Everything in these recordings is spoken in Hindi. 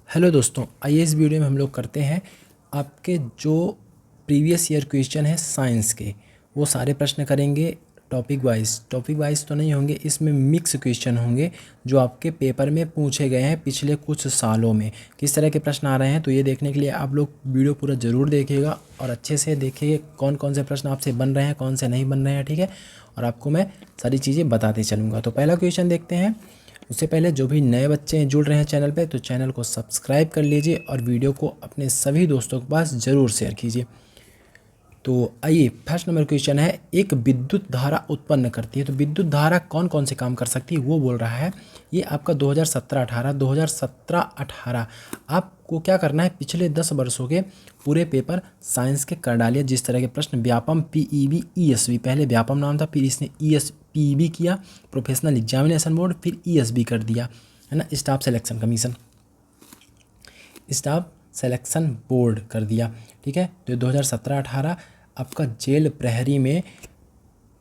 हेलो दोस्तों, आइए इस वीडियो में हम लोग करते हैं आपके जो प्रीवियस ईयर क्वेश्चन है साइंस के, वो सारे प्रश्न करेंगे टॉपिक वाइज तो नहीं होंगे, इसमें मिक्स क्वेश्चन होंगे जो आपके पेपर में पूछे गए हैं पिछले कुछ सालों में। किस तरह के प्रश्न आ रहे हैं तो ये देखने के लिए आप लोग वीडियो पूरा ज़रूर देखिएगा और अच्छे से देखिए कौन कौन से प्रश्न आपसे बन रहे हैं, कौन से नहीं बन रहे हैं, ठीक है। और आपको मैं सारी चीज़ें बताते चलूँगा। तो पहला क्वेश्चन देखते हैं। उससे पहले जो भी नए बच्चे जुड़ रहे हैं चैनल पे, तो चैनल को सब्सक्राइब कर लीजिए और वीडियो को अपने सभी दोस्तों के पास ज़रूर शेयर कीजिए। तो आइए, फर्स्ट नंबर क्वेश्चन है, एक विद्युत धारा उत्पन्न करती है। तो विद्युत धारा कौन कौन से काम कर सकती है वो बोल रहा है। ये आपका 2017-18 आपको क्या करना है, पिछले 10 वर्षों के पूरे पेपर साइंस के कर डालिए। जिस तरह के प्रश्न व्यापम PEB ESB, पहले व्यापम नाम था, फिर इसने PEB किया, प्रोफेशनल एग्जामिनेशन बोर्ड, फिर ESB कर दिया, है ना, staff selection commission, staff selection board कर दिया, ठीक है। तो 2017-18 आपका जेल प्रहरी में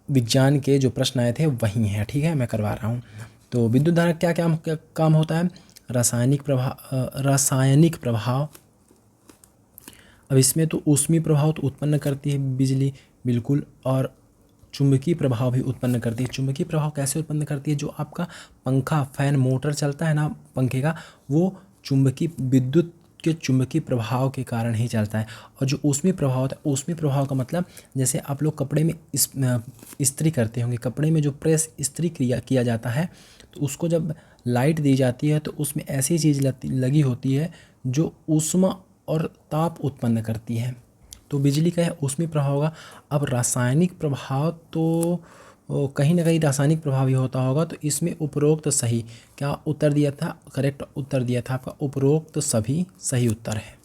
विज्ञान के जो प्रश्न आए थे वही हैं, ठीक है, मैं करवा रहा हूँ। तो विद्युत धारा क्या क्या काम होता है, रासायनिक प्रभाव। अब इसमें तो ऊष्मीय प्रभाव तो उत्पन्न करती है बिजली, बिल्कुल, और चुंबकीय प्रभाव भी उत्पन्न करती है। चुंबकीय प्रभाव कैसे उत्पन्न करती है, जो आपका पंखा, फैन, मोटर चलता है ना पंखे का, वो चुंबकीय विद्युत के चुंबकीय प्रभाव के कारण ही चलता है। और जो ऊष्मीय प्रभाव होता है, ऊष्मीय प्रभाव का मतलब जैसे आप लोग कपड़े में इस्त्री करते होंगे, कपड़े में जो प्रेस इस्त्री किया जाता है, तो उसको जब लाइट दी जाती है तो उसमें ऐसी चीज़ लगी होती है जो ऊष्मा और ताप उत्पन्न करती है। तो बिजली का है ऊष्मीय प्रभाव होगा। अब रासायनिक प्रभाव तो कहीं ना कहीं रासायनिक प्रभाव ही होता होगा। तो इसमें उपरोक्त सही क्या उत्तर दिया था, करेक्ट उत्तर दिया था आपका उपरोक्त सभी सही उत्तर है।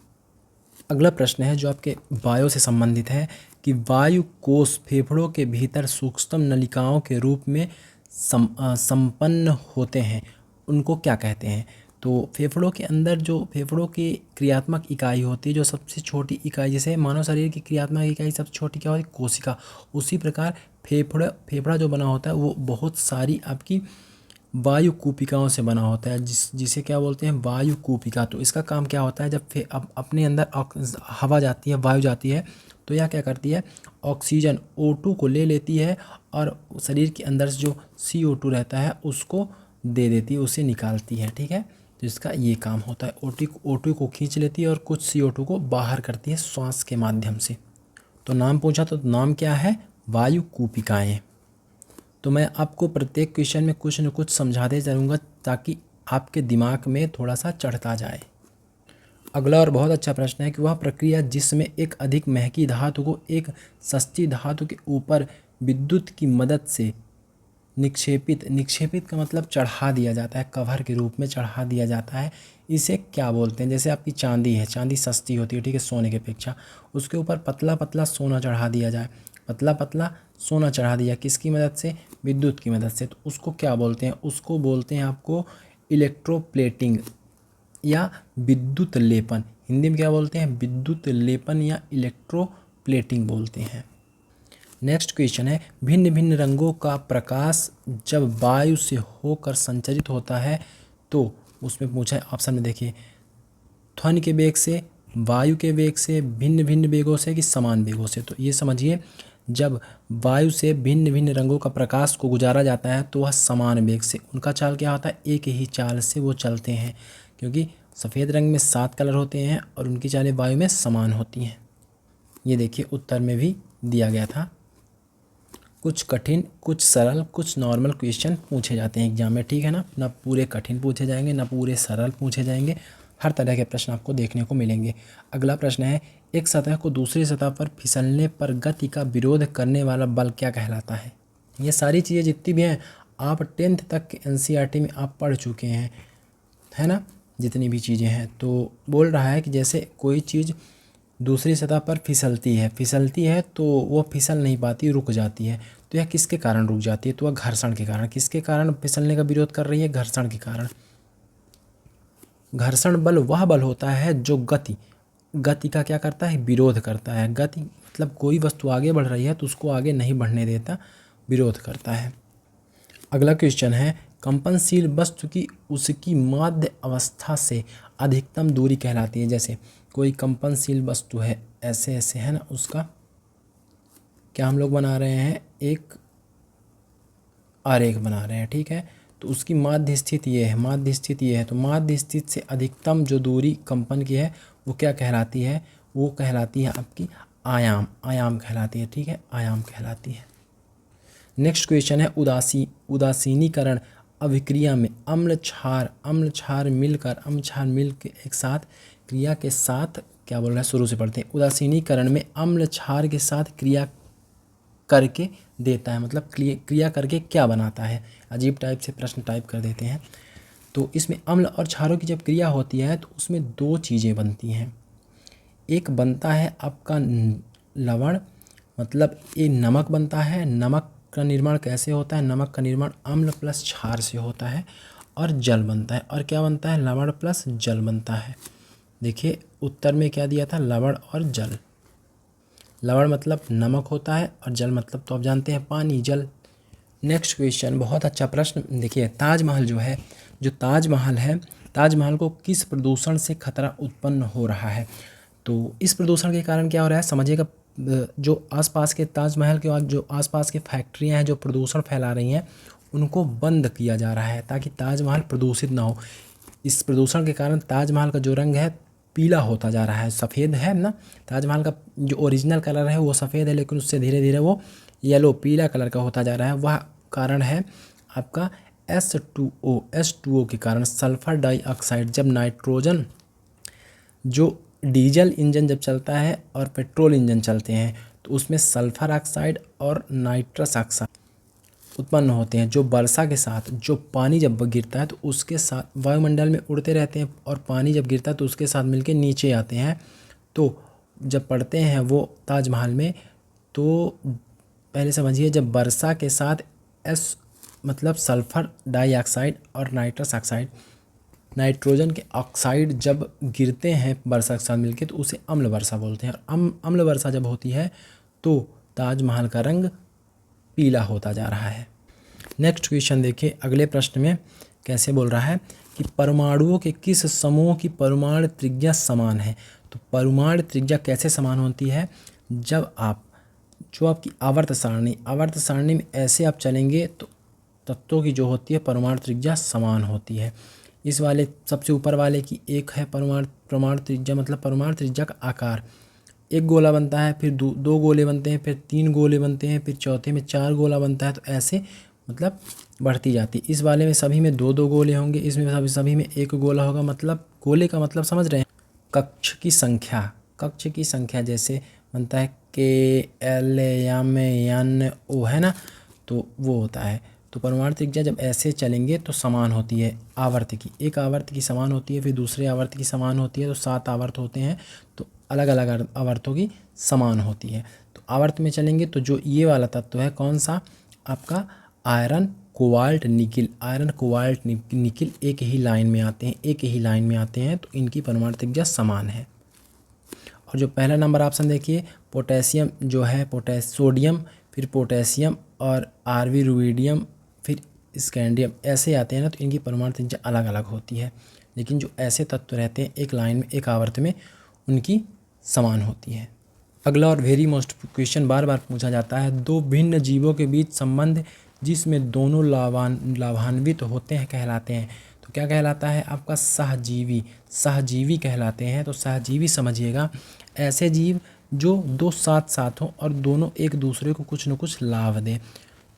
अगला प्रश्न है जो आपके वायु से संबंधित है कि वायु कोष फेफड़ों के भीतर सूक्ष्म नलिकाओं के रूप में संपन्न होते हैं, उनको क्या कहते हैं। तो फेफड़ों के अंदर जो फेफड़ों की क्रियात्मक इकाई होती है, जो सबसे छोटी इकाई, जैसे मानव शरीर की क्रियात्मक इकाई सबसे छोटी क्या होती है, कोशिका, उसी प्रकार फेफड़ा जो बना होता है वो बहुत सारी आपकी वायु कूपिकाओं से बना होता है, जिसे क्या बोलते हैं, वायु कूपिका। तो इसका काम क्या होता है, जब अपने अंदर हवा जाती है, वायु जाती है, तो यह क्या करती है, ऑक्सीजन O2 को ले लेती है और शरीर के अंदर से जो CO2 रहता है उसको दे देती है, उसे निकालती है, ठीक है। तो इसका ये काम होता है, O2 को खींच लेती है और कुछ CO2 को बाहर करती है श्वास के माध्यम से। तो नाम पूछा तो नाम क्या है, वायु कूपिकाएँ। तो मैं आपको प्रत्येक क्वेश्चन में कुछ न कुछ समझाते चलूँगा ताकि आपके दिमाग में थोड़ा सा चढ़ता जाए। अगला और बहुत अच्छा प्रश्न है कि वह प्रक्रिया जिसमें एक अधिक महंगी धातु को एक सस्ती धातु के ऊपर विद्युत की मदद से निक्षेपित का मतलब चढ़ा दिया जाता है, कवर के रूप में चढ़ा दिया जाता है, इसे क्या बोलते हैं। जैसे आपकी चांदी है, चांदी सस्ती होती है, ठीक है, सोने की अपेक्षा, उसके ऊपर पतला पतला सोना चढ़ा दिया जाए, पतला पतला सोना चढ़ा दिया, किसकी मदद से, विद्युत की मदद से, तो उसको क्या बोलते हैं, उसको बोलते हैं आपको इलेक्ट्रोप्लेटिंग या विद्युत लेपन। हिंदी में क्या बोलते हैं, विद्युत लेपन या इलेक्ट्रोप्लेटिंग बोलते हैं। नेक्स्ट क्वेश्चन है, भिन्न भिन्न रंगों का प्रकाश जब वायु से होकर संचरित होता है, तो उसमें पूछा है, ऑप्शन में देखिए, ध्वनि के वेग से, वायु के वेग से, भिन्न भिन्न वेगों से कि समान वेगों से। तो ये समझिए, जब वायु से भिन्न भिन्न रंगों का प्रकाश को गुजारा जाता है तो वह समान वेग से, उनका चाल क्या होता है, एक ही चाल से वो चलते हैं, क्योंकि सफ़ेद रंग में 7 कलर होते हैं और उनकी चालें वायु में समान होती हैं। ये देखिए उत्तर में भी दिया गया था। कुछ कठिन, कुछ सरल, कुछ नॉर्मल क्वेश्चन पूछे जाते हैं एग्जाम में, ठीक है ना, ना पूरे कठिन पूछे जाएंगे ना पूरे सरल पूछे जाएंगे, हर तरह के प्रश्न आपको देखने को मिलेंगे। अगला प्रश्न है, एक सतह को दूसरी सतह पर फिसलने पर गति का विरोध करने वाला बल क्या कहलाता है। ये सारी चीज़ें जितनी भी हैं आप 10th तक के NCERT में आप पढ़ चुके हैं, है ना, जितनी भी चीज़ें हैं। तो बोल रहा है कि जैसे कोई चीज़ दूसरी सतह पर फिसलती है तो वो फिसल नहीं पाती, रुक जाती है। तो यह किसके कारण रुक जाती है, तो वह घर्षण के कारण। किसके कारण फिसलने का विरोध कर रही है, घर्षण के कारण। घर्षण बल वह बल होता है जो गति का क्या करता है, विरोध करता है। गति मतलब कोई वस्तु आगे बढ़ रही है तो उसको आगे नहीं बढ़ने देता, विरोध करता है। अगला क्वेश्चन है, कंपनशील वस्तु की उसकी माध्य अवस्था से अधिकतम दूरी कहलाती है। जैसे कोई कंपनशील वस्तु है, ऐसे ऐसे है ना, उसका क्या हम लोग बना रहे हैं, एक आरेख बना रहे हैं, ठीक है। तो उसकी माध्य स्थिति ये है, माध्य स्थिति ये है, तो माध्य स्थिति से अधिकतम जो दूरी कंपन की है वो क्या कहलाती है, वो कहलाती है आपकी आयाम, आयाम कहलाती है, ठीक है, आयाम कहलाती है। नेक्स्ट क्वेश्चन है उदासीनीकरण अभिक्रिया में अम्ल क्षार मिल के एक साथ क्रिया के साथ क्या बोल रहा है, शुरू से पढ़ते हैं। उदासीनीकरण में अम्ल क्षार के साथ क्रिया करके देता है, मतलब क्रिया करके क्या बनाता है। अजीब टाइप से प्रश्न टाइप कर देते हैं। तो इसमें अम्ल और क्षारों की जब क्रिया होती है तो उसमें दो चीज़ें बनती हैं। एक बनता है आपका लवण, मतलब ये नमक बनता है। नमक का निर्माण कैसे होता है, नमक का निर्माण अम्ल प्लस क्षार से होता है। और जल बनता है, और क्या बनता है, लवण प्लस जल बनता है। देखिए उत्तर में क्या दिया था, लवण और जल। लवण मतलब नमक होता है और जल मतलब तो आप जानते हैं पानी, जल। नेक्स्ट क्वेश्चन बहुत अच्छा प्रश्न। देखिए ताजमहल जो है, जो ताजमहल है, ताजमहल को किस प्रदूषण से खतरा उत्पन्न हो रहा है। तो इस प्रदूषण के कारण क्या हो रहा है समझिएगा, जो आसपास के ताजमहल के बाद जो आसपास के फैक्ट्रियां हैं जो प्रदूषण फैला रही हैं उनको बंद किया जा रहा है ताकि ताजमहल प्रदूषित ना हो। इस प्रदूषण के कारण ताजमहल का जो रंग है पीला होता जा रहा है, सफ़ेद है ना, ताजमहल का जो ओरिजिनल कलर है वो सफ़ेद है, लेकिन उससे धीरे धीरे वो येलो पीला कलर का होता जा रहा है। वह कारण है आपका H2O के कारण सल्फर डाइऑक्साइड। जब नाइट्रोजन, जो डीजल इंजन जब चलता है और पेट्रोल इंजन चलते हैं तो उसमें सल्फर ऑक्साइड और नाइट्रस ऑक्साइड उत्पन्न होते हैं, जो वर्षा के साथ, जो पानी जब गिरता है तो उसके साथ वायुमंडल में उड़ते रहते हैं, और पानी जब गिरता है तो उसके साथ मिलके नीचे आते हैं। तो जब पड़ते हैं वो ताजमहल में, तो पहले समझिए जब वर्षा के साथ मतलब सल्फर डाइऑक्साइड और नाइट्रस ऑक्साइड, नाइट्रोजन के ऑक्साइड जब गिरते हैं वर्षा के साथ मिलके तो उसे अम्ल वर्षा बोलते हैं। और अम्ल वर्षा जब होती है तो ताजमहल का रंग पीला होता जा रहा है। नेक्स्ट क्वेश्चन देखिए, अगले प्रश्न में कैसे बोल रहा है कि परमाणुओं के किस समूह की परमाणु त्रिज्या समान है। तो परमाणु त्रिज्या कैसे समान होती है, जब जो आपकी आवर्त सारणी में ऐसे आप चलेंगे तो तत्वों की जो होती है परमाणु त्रिज्या समान होती है। इस वाले सबसे ऊपर वाले की एक है परमाणु त्रिज्या, मतलब परमाणु त्रिज्या का आकार, एक गोला बनता है, फिर दो गोले बनते हैं, फिर 3 गोले बनते हैं, फिर चौथे में 4 गोला बनता है, तो ऐसे मतलब बढ़ती जाती है। इस वाले में सभी में 2 गोले होंगे, इसमें सभी में 1 गोला होगा। मतलब गोले का मतलब समझ रहे हैं, कक्ष की संख्या जैसे बनता है KLMNO है ना, तो वो होता है। तो परमाणु त्रिज्या जब ऐसे चलेंगे तो समान होती है आवर्त की, एक आवर्त की समान होती है, फिर दूसरे आवर्त की समान होती है, तो 7 आवर्त होते हैं, तो अलग अलग आवर्तों की समान होती है। तो आवर्त में चलेंगे तो जो ये वाला तत्व है कौन सा, आपका आयरन कोबाल्ट निकिल एक ही लाइन में आते हैं, तो इनकी परमाणु त्रिज्या समान है। और जो पहला नंबर ऑप्शन देखिए, पोटेशियम जो है सोडियम, फिर पोटेशियम और आरवी रुबिडियम, फिर स्कैंडियम ऐसे आते हैं ना, तो इनकी परमाणु त्रिज्या अलग अलग होती है। लेकिन जो ऐसे तत्व रहते हैं एक लाइन में एक आवर्त में, उनकी समान होती है। अगला और वेरी मोस्ट क्वेश्चन बार बार पूछा जाता है, दो भिन्न जीवों के बीच संबंध जिसमें दोनों लाभान्वित होते हैं कहलाते हैं। तो क्या कहलाता है आपका, सहजीवी कहलाते हैं। तो सहजीवी समझिएगा, ऐसे जीव जो दो साथ हों और दोनों एक दूसरे को कुछ न कुछ लाभ दें।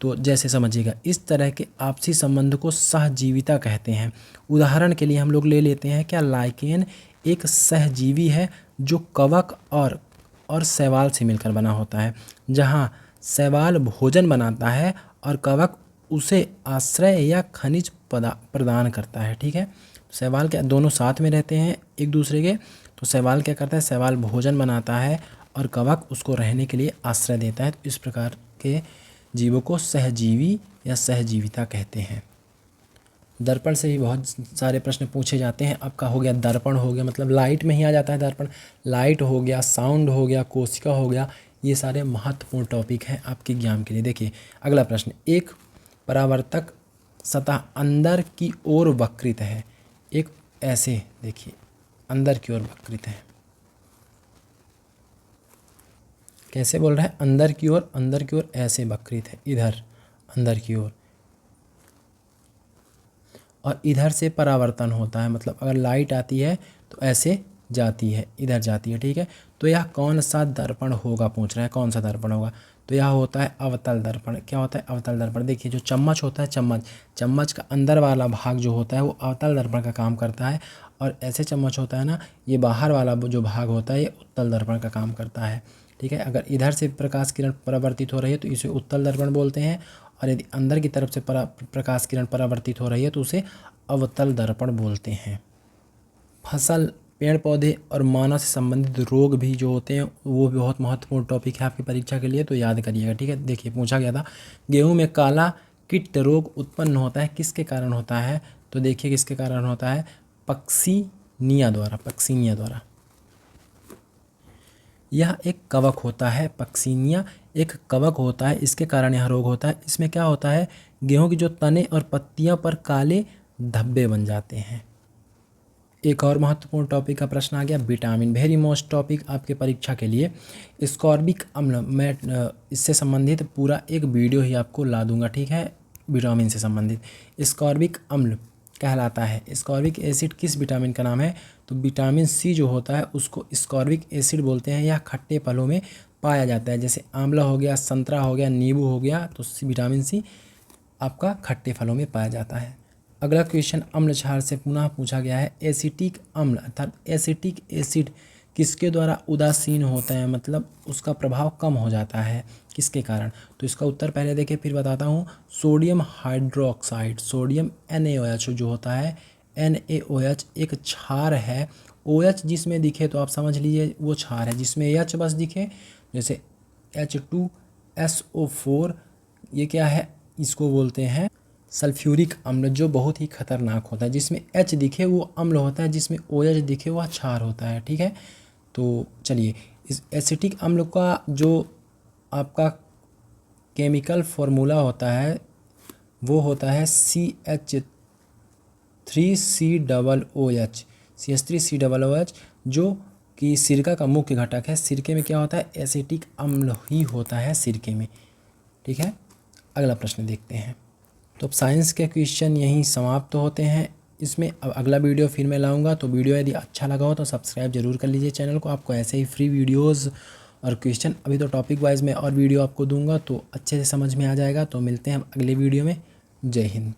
तो जैसे समझिएगा, इस तरह के आपसी संबंध को सहजीविता कहते हैं। उदाहरण के लिए हम लोग ले लेते हैं क्या, लाइकेन एक सहजीवी है जो कवक और शैवाल से मिलकर बना होता है। जहाँ शैवाल भोजन बनाता है और कवक उसे आश्रय या खनिज प्रदान करता है, ठीक है। शैवाल क्या, दोनों साथ में रहते हैं एक दूसरे के, तो शैवाल क्या करता है, शैवाल भोजन बनाता है और कवक उसको रहने के लिए आश्रय देता है। तो इस प्रकार के जीवों को सहजीवी या सहजीविता कहते हैं। दर्पण से भी बहुत सारे प्रश्न पूछे जाते हैं। आपका हो गया दर्पण, हो गया मतलब लाइट में ही आ जाता है दर्पण, लाइट हो गया, साउंड हो गया, कोशिका हो गया, ये सारे महत्वपूर्ण टॉपिक हैं आपके ज्ञान के लिए। देखिए अगला प्रश्न, एक परावर्तक सतह अंदर की ओर वक्रित है। एक ऐसे देखिए अंदर की ओर वक्रित है। कैसे बोल रहा है? अंदर की ओर ऐसे वक्रित है, इधर अंदर की ओर, और इधर से परावर्तन होता है, मतलब अगर लाइट आती है तो ऐसे जाती है, इधर जाती है। ठीक है, तो यह कौन सा दर्पण होगा, पूछ रहा है कौन सा दर्पण होगा। तो यह होता है अवतल दर्पण। क्या होता है? अवतल दर्पण। देखिए जो चम्मच होता है, चम्मच का अंदर वाला भाग जो होता है वो अवतल दर्पण का काम करता है, और ऐसे चम्मच होता है ना, ये बाहर वाला जो भाग होता है ये उत्तल दर्पण का काम करता है। ठीक है, अगर इधर से प्रकाश किरण परावर्तित हो रही है तो इसे उत्तल दर्पण बोलते हैं, और यदि अंदर की तरफ से प्रकाश किरण परावर्तित हो रही है तो उसे अवतल दर्पण बोलते हैं। फसल, पेड़ पौधे और मानव से संबंधित रोग भी जो होते हैं वो भी बहुत महत्वपूर्ण टॉपिक है आपकी परीक्षा के लिए, तो याद करिएगा। ठीक है, देखिए पूछा गया था गेहूं में काला कीट रोग उत्पन्न होता है, किसके कारण होता है? तो देखिए किसके कारण होता है? पक्सिनिया द्वारा। यह एक कवक होता है, पक्सिनिया एक कवक होता है, इसके कारण यह रोग होता है। इसमें क्या होता है? गेहूं की जो तने और पत्तियां पर काले धब्बे बन जाते हैं। एक और महत्वपूर्ण टॉपिक का प्रश्न आ गया, विटामिन, वेरी मोस्ट टॉपिक आपके परीक्षा के लिए। स्कॉर्बिक अम्ल, मैं इससे संबंधित पूरा एक वीडियो ही आपको ला दूंगा। ठीक है, विटामिन से संबंधित। स्कॉर्बिक अम्ल कहलाता है, स्कॉर्बिक एसिड किस विटामिन का नाम है? तो विटामिन सी जो होता है उसको स्कॉर्बिक एसिड बोलते हैं। यह खट्टे फलों में पाया जाता है, जैसे आंवला हो गया, संतरा हो गया, नींबू हो गया, तो विटामिन सी आपका खट्टे फलों में पाया जाता है। अगला क्वेश्चन अम्ल क्षार से पुनः पूछा गया है। एसिटिक अम्ल अर्थात एसिटिक एसिड किसके द्वारा उदासीन होता है, मतलब उसका प्रभाव कम हो जाता है, किसके कारण? तो इसका उत्तर पहले देखिए फिर बताता हूँ। सोडियम हाइड्रोक्साइड, सोडियम NaOH जो होता है, NaOH एक क्षार है। OH जिसमें दिखे तो आप समझ लीजिए वो क्षार है, जिसमें H बस दिखे, जैसे H2SO4, ये क्या है? इसको बोलते हैं सल्फ्यूरिक अम्ल, जो बहुत ही खतरनाक होता है। जिसमें H दिखे वो अम्ल होता है, जिसमें OH दिखे वह क्षार होता है। ठीक है, तो चलिए इस एसिटिक अम्ल का जो आपका केमिकल फॉर्मूला होता है वो होता है CH3COOH, जो कि सिरका का मुख्य घटक है। सिरके में क्या होता है? एसिटिक अम्ल ही होता है सिरके में। ठीक है, अगला प्रश्न देखते हैं। तो अब साइंस के क्वेश्चन यहीं समाप्त होते हैं। इसमें अब अगला वीडियो फिर मैं लाऊंगा, तो वीडियो यदि अच्छा लगा हो तो सब्सक्राइब जरूर कर लीजिए चैनल को। आपको ऐसे ही फ्री वीडियोस और क्वेश्चन अभी तो टॉपिक वाइज में और वीडियो आपको दूंगा तो अच्छे से समझ में आ जाएगा। तो मिलते हैं अगले वीडियो में। जय हिंद।